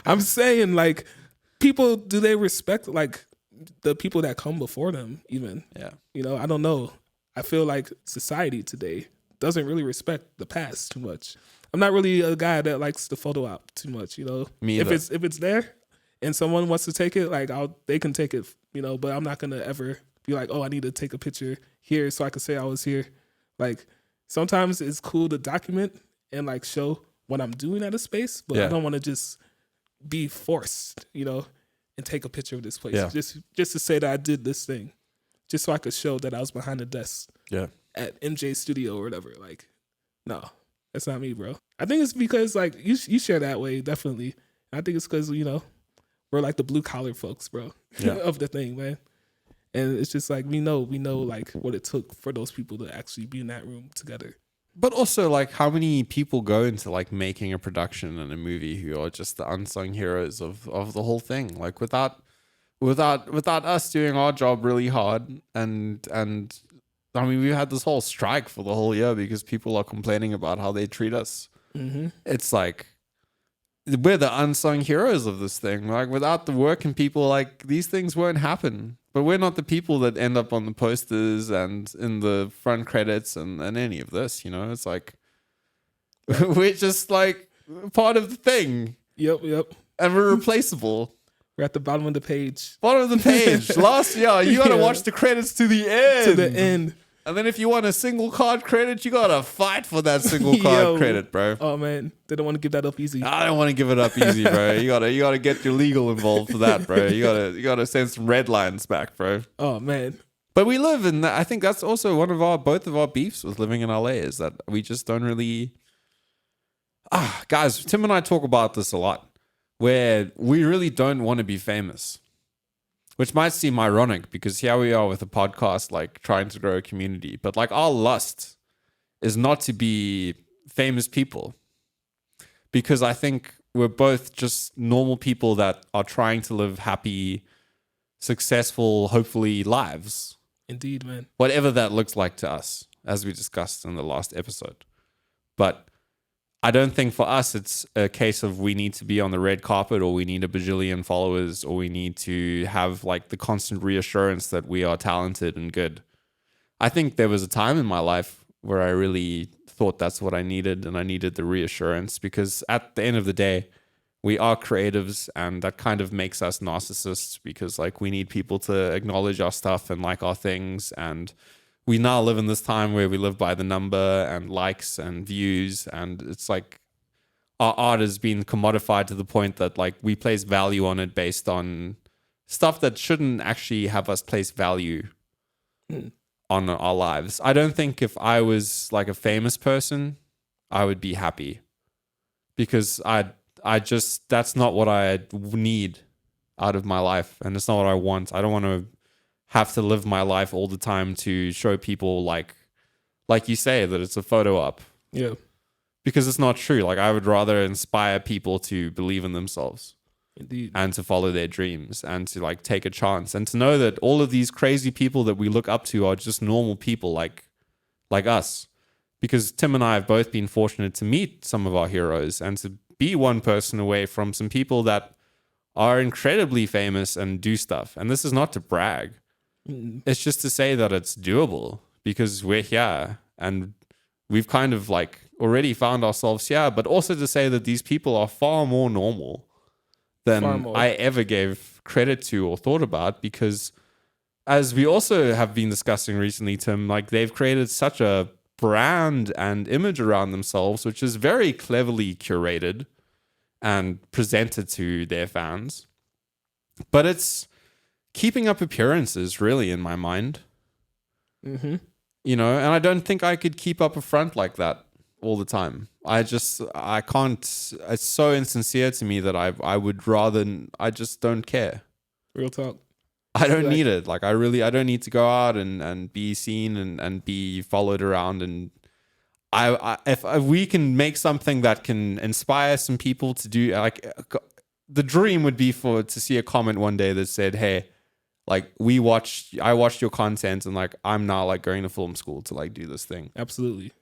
I'm saying like people, do they respect like the people that come before them even? Yeah. I don't know. I feel like society today doesn't really respect the past too much. I'm not really a guy that likes the photo op too much, Me either. If it's there and someone wants to take it, like they can take it, but I'm not gonna ever be like, oh, I need to take a picture here so I can say I was here. Like sometimes it's cool to document and like show what I'm doing at a space, but I don't want to just be forced, and take a picture of this place. Yeah. Just to say that I did this thing. Just so I could show that I was behind the desk at MJ's studio or whatever. Like, no, that's not me, bro. I think it's because like you share that way, definitely. I think it's because, we're like the blue collar folks, bro, of the thing, man. And it's just like we know like what it took for those people to actually be in that room together. But also, like, how many people go into like making a production in a movie who are just the unsung heroes of the whole thing? Like, without us doing our job really hard, and I mean, we had this whole strike for the whole year because people are complaining about how they treat us. Mm-hmm. It's like we're the unsung heroes of this thing. Like, without the work and people, like, these things won't happen. But we're not the people that end up on the posters and in the front credits and any of this, It's like we're just like part of the thing. Yep. And we're replaceable. We're at the bottom of the page. Bottom of the page. Last year, you gotta watch the credits to the end. To the end. And then if you want a single card credit, you gotta fight for that single card credit, bro. Oh man, they don't want to give that up easy. I don't want to give it up easy, bro. You gotta get your legal involved for that, bro. You gotta send some red lines back, bro. Oh man. But we live in that. I think that's also both of our beefs with living in LA is that we just don't really. Guys, Tim and I talk about this a lot, where we really don't want to be famous. Which might seem ironic because here we are with a podcast, like trying to grow a community. But like our lust is not to be famous people. Because I think we're both just normal people that are trying to live happy, successful, hopefully, lives. Indeed, man. Whatever that looks like to us, as we discussed in the last episode. But I don't think for us it's a case of we need to be on the red carpet, or we need a bajillion followers, or we need to have like the constant reassurance that we are talented and good. I think there was a time in my life where I really thought that's what I needed, and I needed the reassurance, because at the end of the day, we are creatives, and that kind of makes us narcissists, because like we need people to acknowledge our stuff and like our things. And we now live in this time where we live by the number and likes and views, and it's like our art has been commodified to the point that like we place value on it based on stuff that shouldn't actually have us place value on our lives. I don't think if I was like a famous person, I would be happy, because I just, that's not what I need out of my life, and it's not what I want. I don't want to have to live my life all the time to show people like you say, that it's a photo op. Yeah. Because it's not true. Like, I would rather inspire people to believe in themselves. Indeed. And to follow their dreams, and to like take a chance, and to know that all of these crazy people that we look up to are just normal people like us. Because Tim and I have both been fortunate to meet some of our heroes, and to be one person away from some people that are incredibly famous and do stuff. And this is not to brag. It's just to say that it's doable, because we're here and we've kind of like already found ourselves here, but also to say that these people are far more normal than I ever gave credit to or thought about. Because as we also have been discussing recently, Tim, like they've created such a brand and image around themselves, which is very cleverly curated and presented to their fans. But it's keeping up appearances, really, in my mind. Mm-hmm. You know, and I don't think I could keep up a front like that all the time. I can't. It's so insincere to me that I would rather, I just don't care. Real talk. I don't need it. Like, I don't need to go out and be seen and be followed around. And if we can make something that can inspire some people to do, like, the dream would be to see a comment one day that said, hey, like, I watched your content, and like, I'm now like going to film school to like do this thing. Absolutely.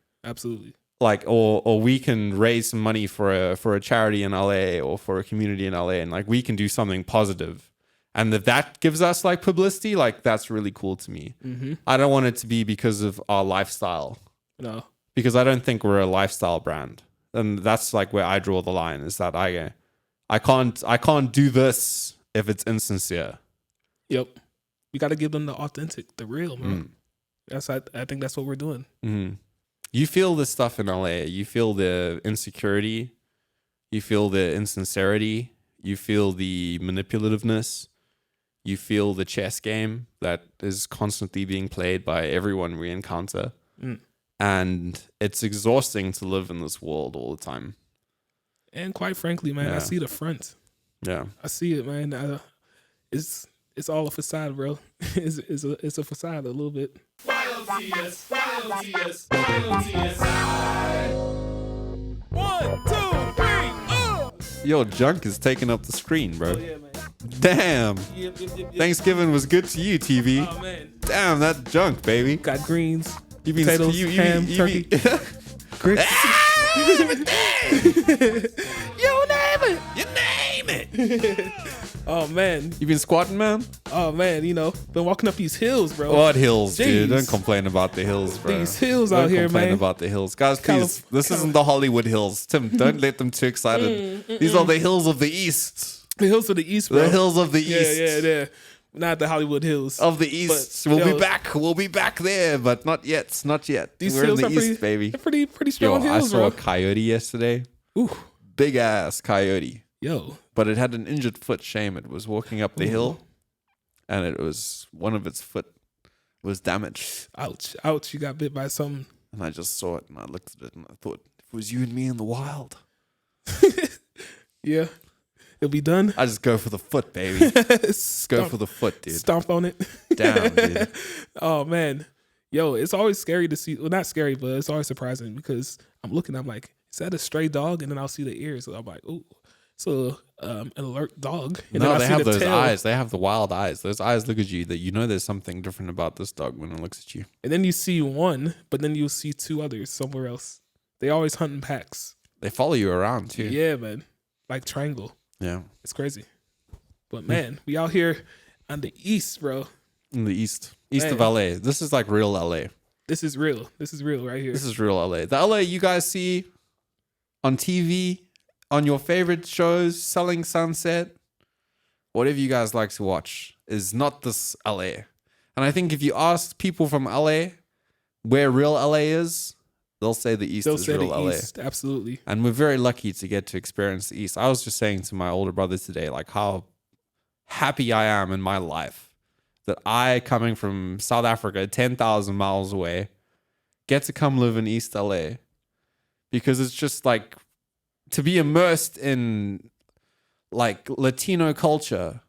Like, or we can raise some money for a charity in LA, or for a community in LA, and like we can do something positive. And if that gives us like publicity, like that's really cool to me. Mm-hmm. I don't want it to be because of our lifestyle. No. Because I don't think we're a lifestyle brand. And that's like where I draw the line, is that I can't do this if it's insincere. Yep. We got to give them the authentic, the real, man. I think that's what we're doing. Mm. You feel this stuff in LA. You feel the insecurity. You feel the insincerity. You feel the manipulativeness. You feel the chess game that is constantly being played by everyone we encounter. And it's exhausting to live in this world all the time. And quite frankly, man, I see the front. Yeah. I see it, man. It's all a facade, bro. It's a facade a little bit. YLTS. 1, 2, 3. Yo, junk is taking up the screen, bro. Oh, yeah, man. Damn. Yep. Thanksgiving was good to you, TV. Oh, man. Damn, that junk, baby. Got greens, You mean potatoes, ham, turkey, grits. You name it. Oh, man. You been squatting, man? Oh, man. Been walking up these hills, bro. What hills, dude? Jeez. Don't complain about the hills, bro. These hills out here, Don't complain man. about the hills. Guys, please. This isn't the Hollywood hills. Tim, don't let them too excited. These are the hills of the East. The hills of the East, bro. The hills of the East. Yeah. Not the Hollywood hills. Of the East. But, we'll be back. We'll be back there, but not yet. Not yet. These We're hills in the are East, baby. They're pretty strong Yo, hills, I saw bro. a coyote yesterday. Ooh. Big ass coyote. Yo. But it had an injured foot. Shame. It was walking up the hill, and it was one of its foot was damaged. Ouch. You got bit by something. And I just saw it, and I looked at it, and I thought, if it was you and me in the wild, Yeah. It'll be done. I just go for the foot, baby. Go for the foot, dude. Stomp on it. Damn, dude. Oh, man. Yo, it's always scary to see. Well, not scary, but it's always surprising because I'm like, is that a stray dog? And then I'll see the ears. So I'm like, ooh. So an alert dog. And No, then I they see have the those tail. eyes. They have the wild eyes. Those eyes look at you that you know there's something different about this dog when it looks at you. And then you see one, but then you'll see two others somewhere else. They always hunt in packs. They follow you around too. Yeah, man. Like triangle. Yeah. It's crazy. But man, we out here on the east, bro. In the east of LA. This is like real LA. This is real. This is real right here. This is real LA. The LA you guys see on TV, on your favorite shows, Selling Sunset, whatever you guys like to watch, is not this LA. And I think if you ask people from LA where real LA is, they'll say the East is real LA. East, absolutely. And we're very lucky to get to experience the East. I was just saying to my older brother today, like how happy I am in my life that I, coming from South Africa, 10,000 miles away, get to come live in East LA. Because it's just like to be immersed in like Latino culture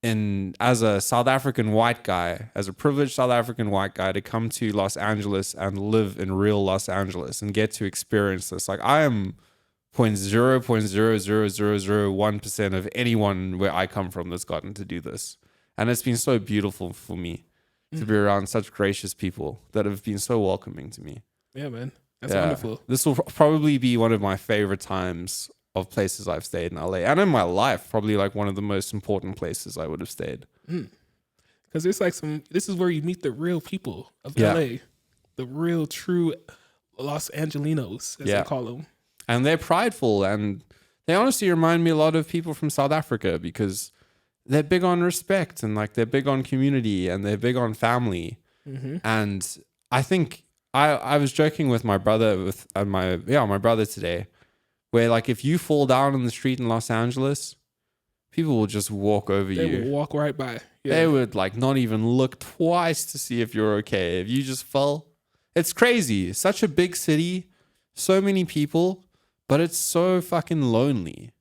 as a South African white guy, as a privileged South African white guy, to come to Los Angeles and live in real Los Angeles and get to experience this. Like I am 0.0000001% of anyone where I come from that's gotten to do this. And it's been so beautiful for me to be around such gracious people that have been so welcoming to me. Yeah, man. That's wonderful. This will probably be one of my favorite times of places I've stayed in LA. And in my life, probably like one of the most important places I would have stayed. Because it's like this is where you meet the real people of LA. The real, true Los Angelinos, as they call them. And they're prideful. And they honestly remind me a lot of people from South Africa because they're big on respect and like they're big on community and they're big on family. And I think I was joking with my brother my brother today, where like if you fall down in the street in Los Angeles, people will just walk over you. They will walk right by. Yeah. They would like not even look twice to see if you're okay. If you just fell, it's crazy. Such a big city, so many people, but it's so fucking lonely.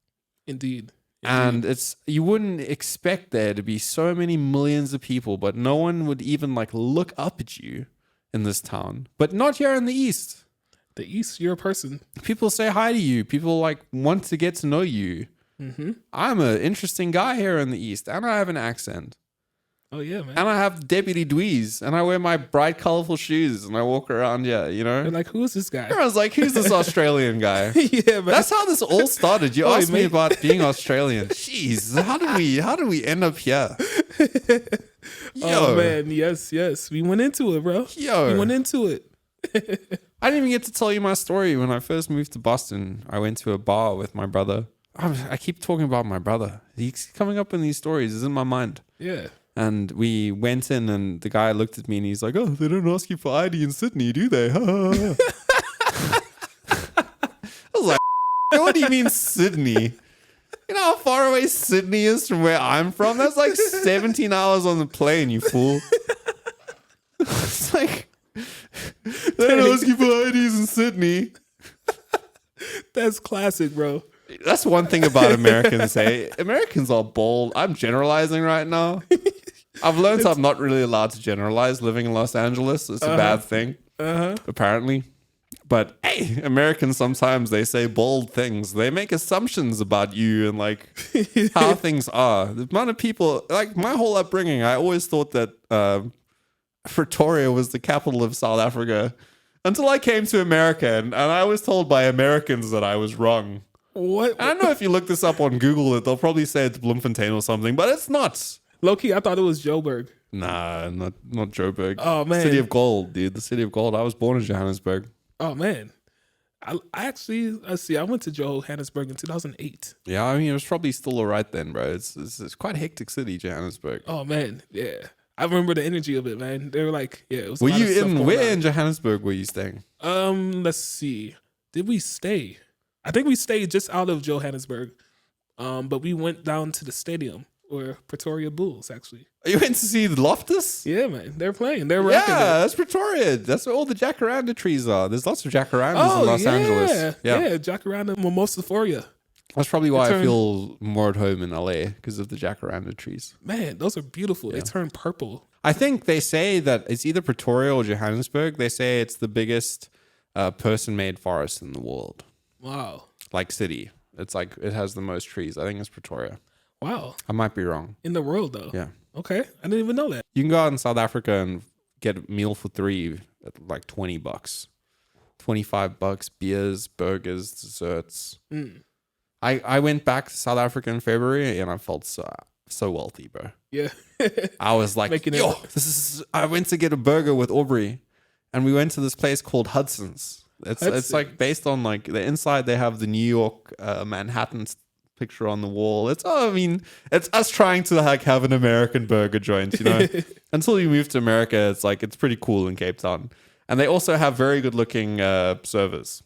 Indeed. And you wouldn't expect there to be so many millions of people, but no one would even like look up at you in this town. But not here in the East. The East, you're a person. People say hi to you. People like want to get to know you. I'm an interesting guy here in the East, and I have an accent. Oh yeah, man. And I have deputy DAWs, and I wear my bright, colorful shoes, and I walk around. Yeah, you know. They're like, who is this guy? I was like, who's this Australian guy? Yeah, man. That's how this all started. You asked me about being Australian. Jeez, how did we end up here? Yo. Oh man, yes. We went into it, bro. We went into it. I didn't even get to tell you my story. When I first moved to Boston, I went to a bar with my brother. I keep talking about my brother. He's coming up in these stories. It's in my mind. Yeah. And we went in and the guy looked at me and he's like, oh, they don't ask you for ID in Sydney, do they? I was like, what do you mean Sydney? You know how far away Sydney is from where I'm from? That's like 17 hours on the plane, you fool. It's like, they don't ask you for IDs in Sydney. That's classic, bro. That's one thing about Americans, hey. Americans are bold. I'm generalizing right now. I've learned I'm not really allowed to generalize living in Los Angeles. It's a bad thing, apparently. But hey, Americans sometimes they say bold things. They make assumptions about you and like how things are. The amount of people, like my whole upbringing, I always thought that Pretoria was the capital of South Africa until I came to America, and I was told by Americans that I was wrong. What? I don't know if you look this up on Google, they'll probably say it's Bloemfontein or something, but it's not. Low-key, I thought it was Joburg. Nah, not Joburg. Oh, man. City of Gold, dude. The City of Gold. I was born in Johannesburg. Oh, man. I actually, let's see, I went to Johannesburg in 2008. Yeah, I mean, it was probably still all right then, bro. It's quite a hectic city, Johannesburg. Oh, man. Yeah. I remember the energy of it, man. They were like, yeah, it was Were you in, where in Johannesburg were you staying? Let's see. Did we stay? I think we stayed just out of Johannesburg. But we went down to the stadium, or Pretoria Bulls, actually. You went to see the Loftus? Yeah, man. They're playing. They're rocking it. That's Pretoria. That's where all the jacaranda trees are. There's lots of jacarandas in Los Angeles. Yeah, jacaranda mimosaphoria. That's probably why I feel more at home in LA, because of the jacaranda trees. Man, those are beautiful. Yeah. They turn purple. I think they say that it's either Pretoria or Johannesburg. They say it's the biggest person-made forest in the world. Wow. Like city. It's like it has the most trees. I think it's Pretoria. Wow. I might be wrong. In the world, though. Yeah. Okay. I didn't even know that. You can go out in South Africa and get a meal for 3 at like $20, $25, beers, burgers, desserts. I went back to South Africa in February and I felt so wealthy, bro. Yeah. I was like, I went to get a burger with Aubrey and we went to this place called Hudson's. It's like based on like the inside they have the New York Manhattan picture on the wall. It's us trying to like have an American burger joint, you know. Until you move to America, it's pretty cool in Cape Town. And they also have very good looking servers.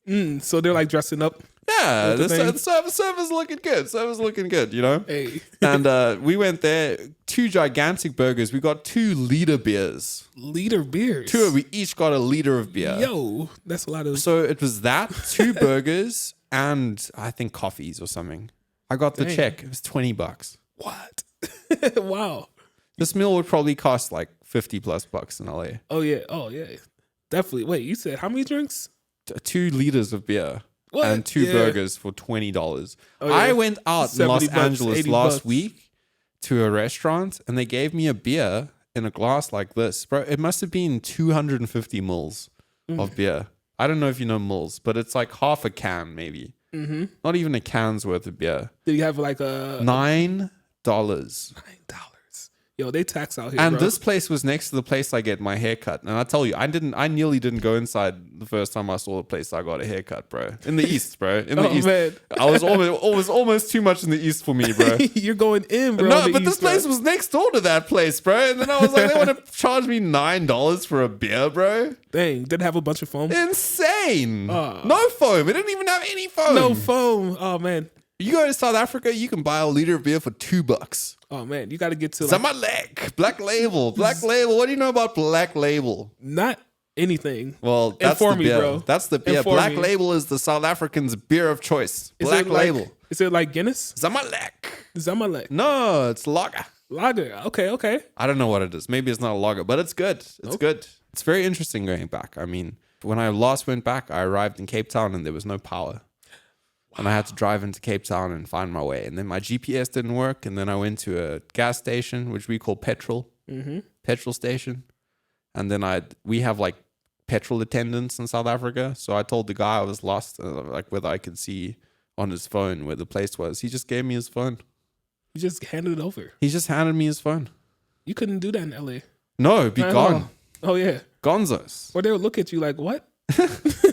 So they're like dressing up. Yeah, the server's looking good. Server's looking good, you know? Hey. And we went there, 2 gigantic burgers. We got 2 liter beers. Liter beers? We each got a liter of beer. Yo, that's a lot of... So it was that, 2 burgers, and I think coffees or something. I got the check. It was $20. What? Wow. This meal would probably cost like $50+ in LA. Oh, yeah. Definitely. Wait, you said how many drinks? 2 liters of beer. What? And 2 burgers for $20. Oh, yeah. I went out in Los $70, Angeles last $80. week to a restaurant and they gave me a beer in a glass like this. Bro, it must have been 250 mils of beer. I don't know if you know mils, but it's like half a can maybe. Mm-hmm. Not even a can's worth of beer. Did you have like a... $9. $9. Yo, they tax out here, and bro. This place was next to the place I get my hair cut. And I tell you, I nearly didn't go inside the first time I saw the place I got a haircut, bro. In the East, bro. In the East. Man. I was almost too much in the East for me, bro. You're going in, bro. No, but this place was next door to that place, bro. And then I was like, they want to charge me $9 for a beer, bro. Dang, didn't have a bunch of foam? Insane. No foam. It didn't even have any foam. No foam. Oh, man. You go to South Africa, you can buy a liter of beer for $2. Oh, man. You got to get to Zamalek. Black Label. Black Label. What do you know about Black Label? Not anything. Well, that's Inform the beer. me, bro. That's the beer. Inform Black me. Label is the South Africans' beer of choice. Black Label. Is it like Guinness? Zamalek. No, it's lager. Lager. Okay. I don't know what it is. Maybe it's not a lager, but it's good. It's good. It's very interesting going back. I mean, when I last went back, I arrived in Cape Town and there was no power. And I had to drive into Cape Town and find my way. And then my GPS didn't work. And then I went to a gas station, which we call petrol station. And then we have like petrol attendants in South Africa. So I told the guy I was lost, like whether I could see on his phone where the place was. He just gave me his phone. You just handed it over. He just handed me his phone. You couldn't do that in LA. No, be gone. Oh, yeah. Gonzos. Or they would look at you like, what?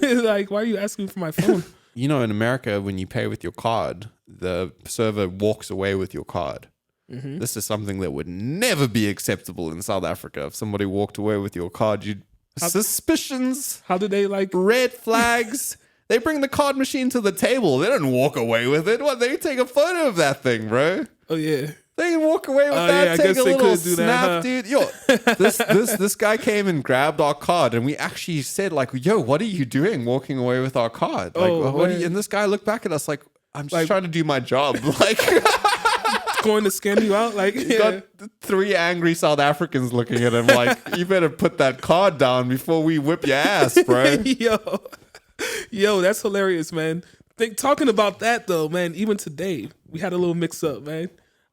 Like, why are you asking for my phone? You know, in America, when you pay with your card, the server walks away with your card. This is something that would never be acceptable in South Africa. If somebody walked away with your card, suspicions. How do they like... Red flags. They bring the card machine to the table. They don't walk away with it. What? They take a photo of that thing, bro. Oh, yeah. They can walk away with that. Yeah, take a little snap, that, huh? dude. Yo, this guy came and grabbed our card, and we actually said, like, "Yo, what are you doing, walking away with our card?" Like, and this guy looked back at us like, "I'm just trying to do my job." Like, going to scan you out. Like, got 3 angry South Africans looking at him like, "You better put that card down before we whip your ass, bro." Yo, that's hilarious, man. Talking about that though, man. Even today, we had a little mix up, man.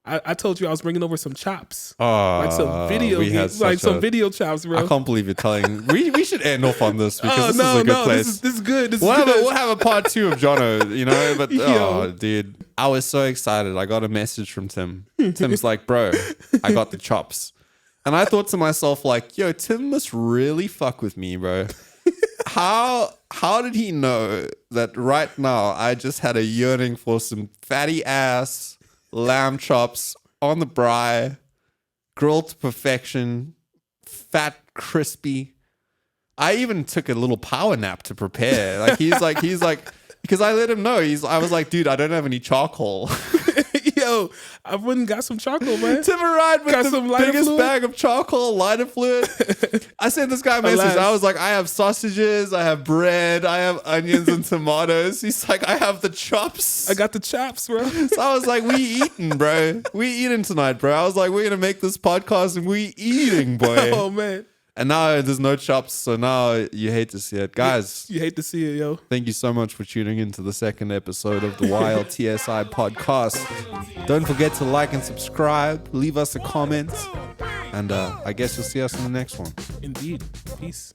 I told you I was bringing over some chops, like some video games, like some video chops, bro. I can't believe you're telling. We should end off on this because this is a good place. This is good. We'll have a part 2 of JONO, you know. But dude, I was so excited. I got a message from Tim. Tim's like, "Bro, I got the chops," and I thought to myself, like, "Yo, Tim must really fuck with me, bro." How did he know that right now I just had a yearning for some fatty ass lamb chops on the braai, grilled to perfection, fat, crispy. I even took a little power nap to prepare. Like he's like, because I let him know. I was like, dude, I don't have any charcoal. Yo, I went and got some charcoal, man. Tim arrived with the biggest bag of charcoal, lighter fluid. I sent this guy a message. I was like, I have sausages, I have bread, I have onions and tomatoes. He's like, I have the chops. I got the chops, bro. So I was like, we eating, bro. We eating tonight, bro. I was like, we're going to make this podcast and we eating, boy. Oh, man. And now there's no chops, so now you hate to see it. Guys, You hate to see it, yo. thank you so much for tuning in to the second episode of the YLTSI Podcast. Don't forget to like and subscribe. Leave us a comment. And I guess you'll see us in the next one. Indeed. Peace.